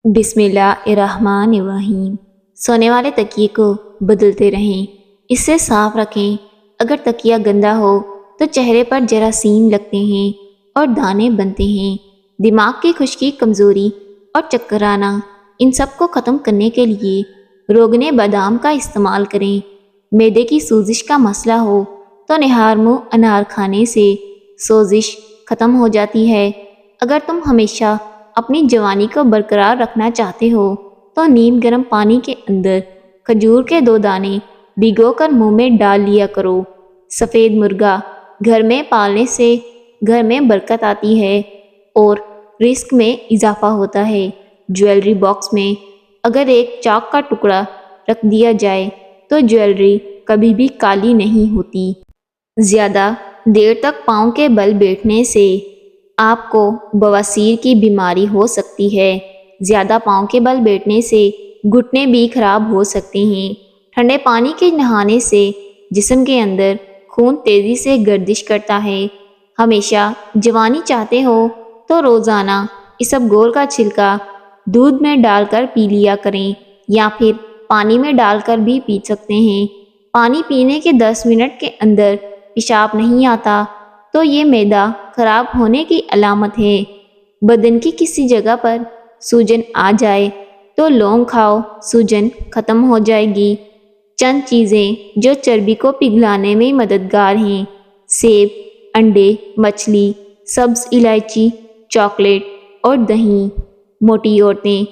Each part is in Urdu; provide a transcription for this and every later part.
بسم اللہ الرحمن الرحیم۔ سونے والے تکیے کو بدلتے رہیں، اس سے صاف رکھیں۔ اگر تکیہ گندا ہو تو چہرے پر جراثیم لگتے ہیں اور دانے بنتے ہیں۔ دماغ کی خشکی، کمزوری اور چکر آنا، ان سب کو ختم کرنے کے لیے روغن بادام کا استعمال کریں۔ معدے کی سوزش کا مسئلہ ہو تو نہار منہ انار کھانے سے سوزش ختم ہو جاتی ہے۔ اگر تم ہمیشہ اپنی جوانی کو برقرار رکھنا چاہتے ہو تو نیم گرم پانی کے اندر کھجور کے 2 دانے بھگو کر منہ میں ڈال لیا کرو۔ سفید مرغا گھر میں پالنے سے گھر میں برکت آتی ہے اور رزق میں اضافہ ہوتا ہے۔ جویلری باکس میں اگر ایک چاک کا ٹکڑا رکھ دیا جائے تو جویلری کبھی بھی کالی نہیں ہوتی۔ زیادہ دیر تک پاؤں کے بل بیٹھنے سے آپ کو بواسیر کی بیماری ہو سکتی ہے۔ زیادہ پاؤں کے بل بیٹھنے سے گھٹنے بھی خراب ہو سکتے ہیں۔ ٹھنڈے پانی کے نہانے سے جسم کے اندر خون تیزی سے گردش کرتا ہے۔ ہمیشہ جوانی چاہتے ہو تو روزانہ اسبگول کا چھلکا دودھ میں ڈال کر پی لیا کریں، یا پھر پانی میں ڈال کر بھی پی سکتے ہیں۔ پانی پینے کے 10 منٹ کے اندر پیشاب نہیں آتا تو یہ معدہ خراب ہونے کی علامت ہے۔ بدن کی کسی جگہ پر سوجن آ جائے تو لونگ کھاؤ، سوجن ختم ہو جائے گی۔ چند چیزیں جو چربی کو پگھلانے میں مددگار ہیں: سیب، انڈے، مچھلی، سبز الائچی، چاکلیٹ اور دہی۔ موٹی عورتیں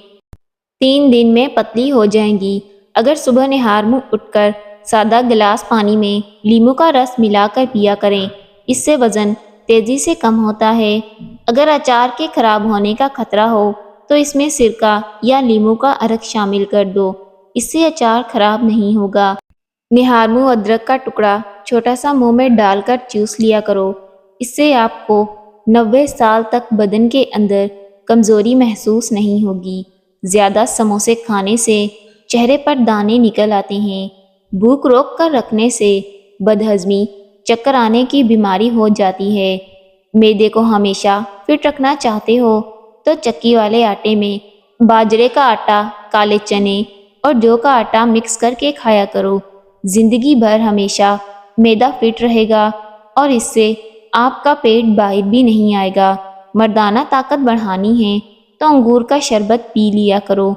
3 دن میں پتلی ہو جائیں گی اگر صبح نہار منہ اٹھ کر سادہ گلاس پانی میں لیموں کا رس ملا کر پیا کریں۔ اس سے وزن تیزی سے کم ہوتا ہے۔ اگر اچار کے خراب ہونے کا خطرہ ہو تو اس میں سرکہ یا لیموں کا عرق شامل کر دو، اس سے اچار خراب نہیں ہوگا۔ نہار منہ ادرک کا ٹکڑا چھوٹا سا منہ میں ڈال کر چوس لیا کرو، اس سے آپ کو 90 سال تک بدن کے اندر کمزوری محسوس نہیں ہوگی۔ زیادہ سموسے کھانے سے چہرے پر دانے نکل آتے ہیں۔ بھوک روک کر رکھنے سے بدہضمی، چکر آنے کی بیماری ہو جاتی ہے۔ معدے کو ہمیشہ فٹ رکھنا چاہتے ہو تو چکی والے آٹے میں باجرے کا آٹا، کالے چنے اور جو کا آٹا مکس کر کے کھایا کرو۔ زندگی بھر ہمیشہ معدہ فٹ رہے گا اور اس سے آپ کا پیٹ باہر بھی نہیں آئے گا۔ مردانہ طاقت بڑھانی ہے تو انگور کا شربت پی لیا کرو۔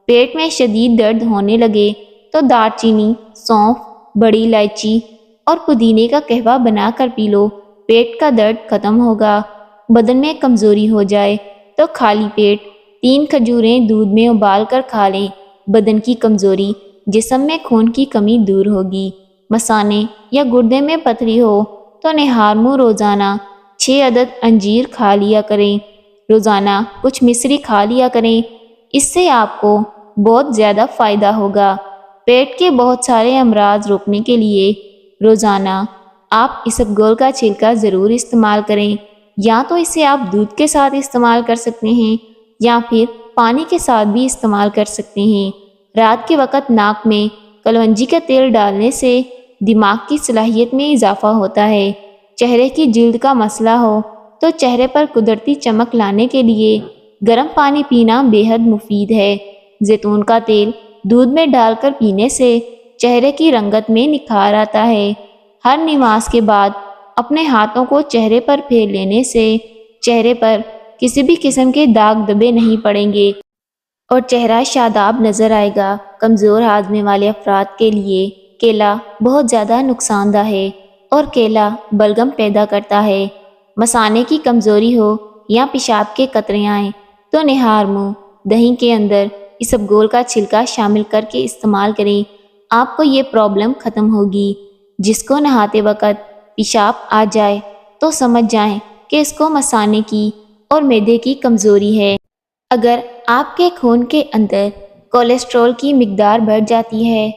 پیٹ میں شدید درد ہونے لگے تو دار چینی، سونف، بڑی الائچی اور پودینے کا قہوہ بنا کر پی لو، پیٹ کا درد ختم ہوگا۔ بدن میں کمزوری ہو جائے تو خالی پیٹ 3 کھجوریں دودھ میں ابال کر کھا لیں، بدن کی کمزوری، جسم میں خون کی کمی دور ہوگی۔ مثانے یا گردے میں پتھری ہو تو نہار منہ روزانہ 6 عدد انجیر کھا لیا کریں، روزانہ کچھ مصری کھا لیا کریں، اس سے آپ کو بہت زیادہ فائدہ ہوگا۔ پیٹ کے بہت سارے امراض روکنے کے لیے روزانہ آپ اسبگول کا چھلکا ضرور استعمال کریں، یا تو اسے آپ دودھ کے ساتھ استعمال کر سکتے ہیں یا پھر پانی کے ساتھ بھی استعمال کر سکتے ہیں۔ رات کے وقت ناک میں کلونجی کا تیل ڈالنے سے دماغ کی صلاحیت میں اضافہ ہوتا ہے۔ چہرے کی جلد کا مسئلہ ہو تو چہرے پر قدرتی چمک لانے کے لیے گرم پانی پینا بے حد مفید ہے۔ زیتون کا تیل دودھ میں ڈال کر پینے سے چہرے کی رنگت میں نکھار آتا ہے۔ ہر نماز کے بعد اپنے ہاتھوں کو چہرے پر پھیر لینے سے چہرے پر کسی بھی قسم کے داغ دبے نہیں پڑیں گے اور چہرہ شاداب نظر آئے گا۔ کمزور ہاضمے والے افراد کے لیے کیلا بہت زیادہ نقصان دہ ہے اور کیلا بلغم پیدا کرتا ہے۔ مثانے کی کمزوری ہو یا پیشاب کے قطرے آئیں تو نہار منہ دہی کے اندر اسبگول کا چھلکا شامل کر کے استعمال کریں، آپ کو یہ پرابلم ختم ہوگی۔ جس کو نہاتے وقت پیشاب آ جائے تو سمجھ جائیں کہ اس کو مثانے کی اور معدے کی کمزوری ہے۔ اگر آپ کے خون کے اندر کولیسٹرول کی مقدار بڑھ جاتی ہے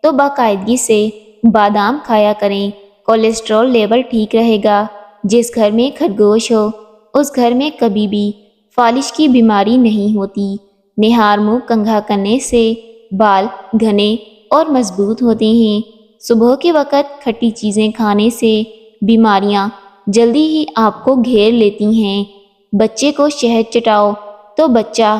تو باقاعدگی سے بادام کھایا کریں، کولیسٹرول لیول ٹھیک رہے گا۔ جس گھر میں خرگوش ہو اس گھر میں کبھی بھی فالش کی بیماری نہیں ہوتی۔ نہار منہ کنگھا کرنے سے بال گھنے اور مضبوط ہوتے ہیں۔ صبح کے وقت کھٹی چیزیں کھانے سے بیماریاں جلدی ہی آپ کو گھیر لیتی ہیں۔ بچے کو شہد چٹاؤ تو بچہ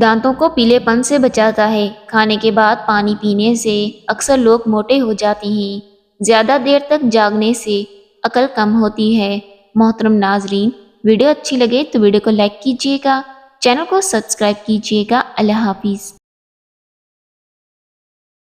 دانتوں کو پیلے پن سے بچاتا ہے۔ کھانے کے بعد پانی پینے سے اکثر لوگ موٹے ہو جاتے ہیں۔ زیادہ دیر تک جاگنے سے عقل کم ہوتی ہے۔ محترم ناظرین، ویڈیو اچھی لگے تو ویڈیو کو لائک کیجیے گا، چینل کو سبسکرائب کیجیے گا۔ اللہ حافظ۔